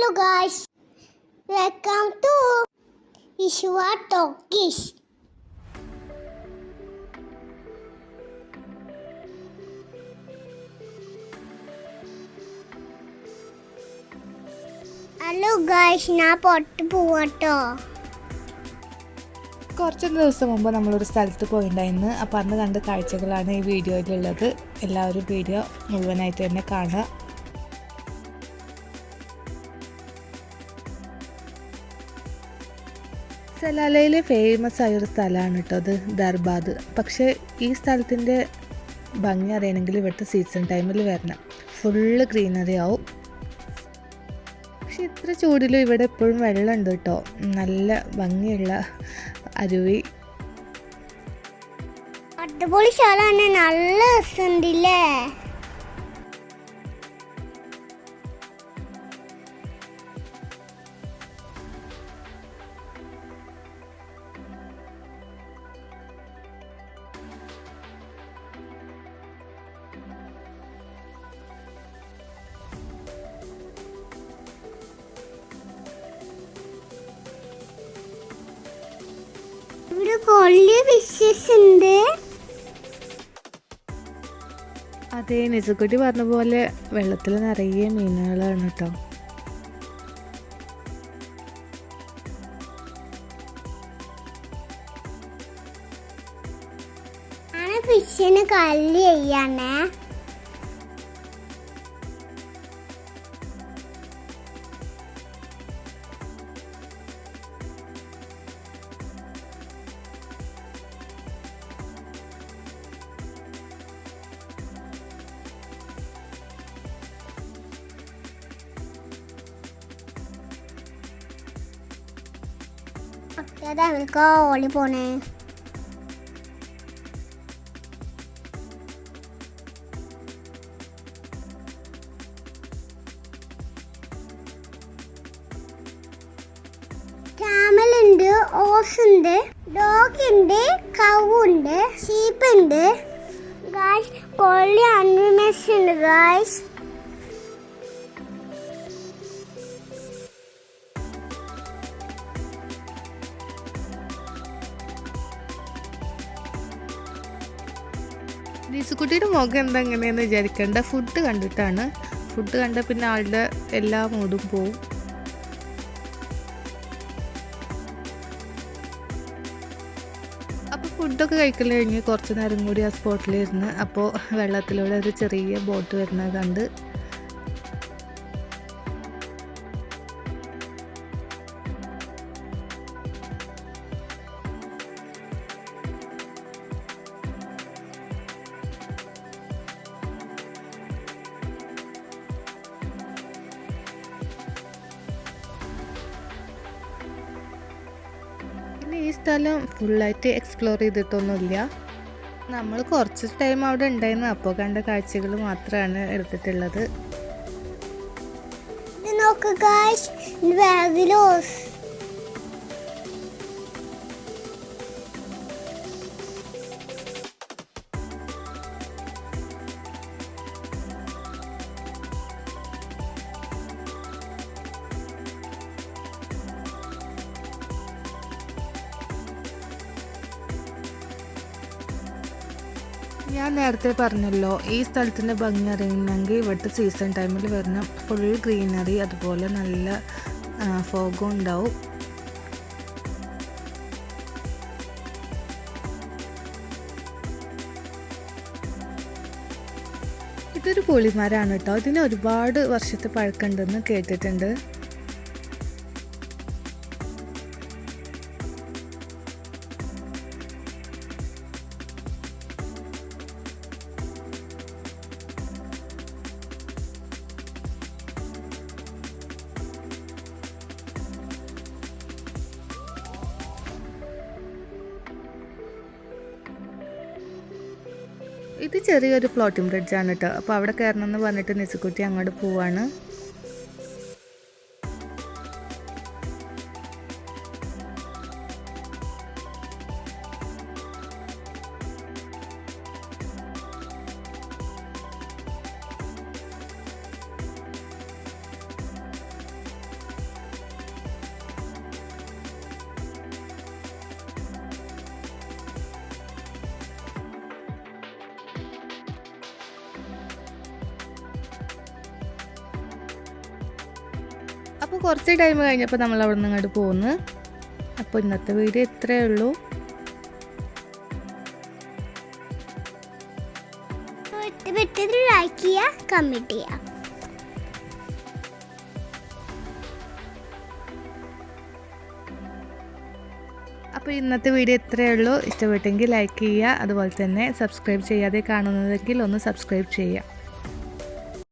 Hello guys, welcome to Ishwa Talkish. Hello guys, ഞാൻ പുറത്ത് പോവാട്ടോ. കുറച്ച് ദിവസം മുമ്പ് നമ്മളൊരു സ്ഥലത്ത് പോയിട്ടുണ്ടായിരുന്നു. അപ്പോൾ അന്ന് കണ്ട കാഴ്ചകളാണ് ഈ വീഡിയോയിലുള്ളത്. എല്ലാവരും വീഡിയോ മുഴുവനായിട്ട് തന്നെ കാണുക. സലാലയിലെ ഫേമസ് ആയൊരു സ്ഥലമാണ് കേട്ടോ അത്, ദർബാദ്. പക്ഷേ ഈ സ്ഥലത്തിൻ്റെ ഭംഗി അറിയണമെങ്കിൽ ഇവിടുത്തെ സീസൺ ടൈമിൽ വരണം. ഫുള്ള് ഗ്രീനറി ആവും. പക്ഷെ ഇത്ര ചൂടിലും ഇവിടെ എപ്പോഴും വെള്ളമുണ്ട് കേട്ടോ. നല്ല ഭംഗിയുള്ള അരുവി. അടിപൊളി സ്ഥലമാണ്, നല്ല രസമുണ്ടല്ലേ. ഇവിടെ കൊള്ളി വിശ്വസുണ്ട്. അതേ, നിസുക്കുട്ടി പറഞ്ഞ പോലെ വെള്ളത്തിൽ നിറയെ മീനുകളാണ് കേട്ടോ. ആണ് ഫിഷിന് കല്ല് ചെയ്യാണേ. അവർക്ക് ഓളി പോണേ. ക്യാമലുണ്ട്, ഓസുണ്ട്, ഡോഗുണ്ട്, കവുണ്ട്, ഷീപ്പുണ്ട് ഗായ്സ്. കൊള്ളി അനിമൽസ് ഉണ്ട് ഗായ്സ്. നിസുക്കുട്ടിയുടെ മുഖം എന്താ എങ്ങനെയെന്ന് വിചാരിക്കേണ്ട. ഫുഡ് കണ്ടിട്ടാണ്. ഫുഡ് കണ്ട പിന്നെ ആളുടെ എല്ലാ മൂടും പോവും. അപ്പോൾ ഫുഡൊക്കെ കഴിക്കൽ കഴിഞ്ഞ് കുറച്ച് നേരം കൂടി ആ സ്പോട്ടിലിരുന്ന്. അപ്പോൾ വെള്ളത്തിലൂടെ ഒരു ചെറിയ ബോട്ട് വരുന്നത് കണ്ട് ഈ സ്ഥലം ഫുള്ളായിട്ട് എക്സ്പ്ലോർ ചെയ്തിട്ടൊന്നുമില്ല. നമ്മൾ കുറച്ച് ടൈം അവിടെ ഉണ്ടായിരുന്നു. അപ്പോൾ കണ്ട കാഴ്ചകൾ മാത്രമാണ് എടുത്തിട്ടുള്ളത്. ഇത് നോക്ക് ഗായ്സ്, വാഗിലോസ്. ഞാൻ നേരത്തെ പറഞ്ഞല്ലോ, ഈ സ്ഥലത്തിൻ്റെ ഭംഗി അറിയണമെങ്കിൽ ഇവിടുത്തെ സീസൺ ടൈമിൽ വരണം. ഫുൾ ഗ്രീനറി, അതുപോലെ നല്ല ഫോഗും ഉണ്ടാവും. ഇതൊരു പുളിമരമാണ് കേട്ടോ. ഇതിന് ഒരുപാട് വർഷത്തെ പഴക്കമുണ്ടെന്ന് കേട്ടിട്ടുണ്ട്. ഇത് ചെറിയൊരു ഫ്ലോട്ടിംഗ് ബ്രിഡ്ജാണ് കേട്ടോ. അപ്പോൾ അവിടെ കയറണമെന്ന് പറഞ്ഞിട്ട് നിസുക്കുട്ടി അങ്ങോട്ട് പോവാണ്. അപ്പോൾ കുറച്ച് ടൈം കഴിഞ്ഞപ്പോൾ നമ്മൾ അവിടെ നിന്ന് അങ്ങോട്ട് പോന്ന്. അപ്പോൾ ഇന്നത്തെ വീഡിയോ ഇത്രയേ ഉള്ളൂ. ലൈക്ക് ചെയ്യുക, കമൻറ്റ് ചെയ്യുക. അപ്പോൾ ഇന്നത്തെ വീഡിയോ ഇത്രയേ ഉള്ളൂ. ഇഷ്ടപ്പെട്ടെങ്കിൽ ലൈക്ക് ചെയ്യുക. അതുപോലെ തന്നെ സബ്സ്ക്രൈബ് ചെയ്യാതെ കാണുന്നതെങ്കിൽ ഒന്ന് സബ്സ്ക്രൈബ് ചെയ്യുക.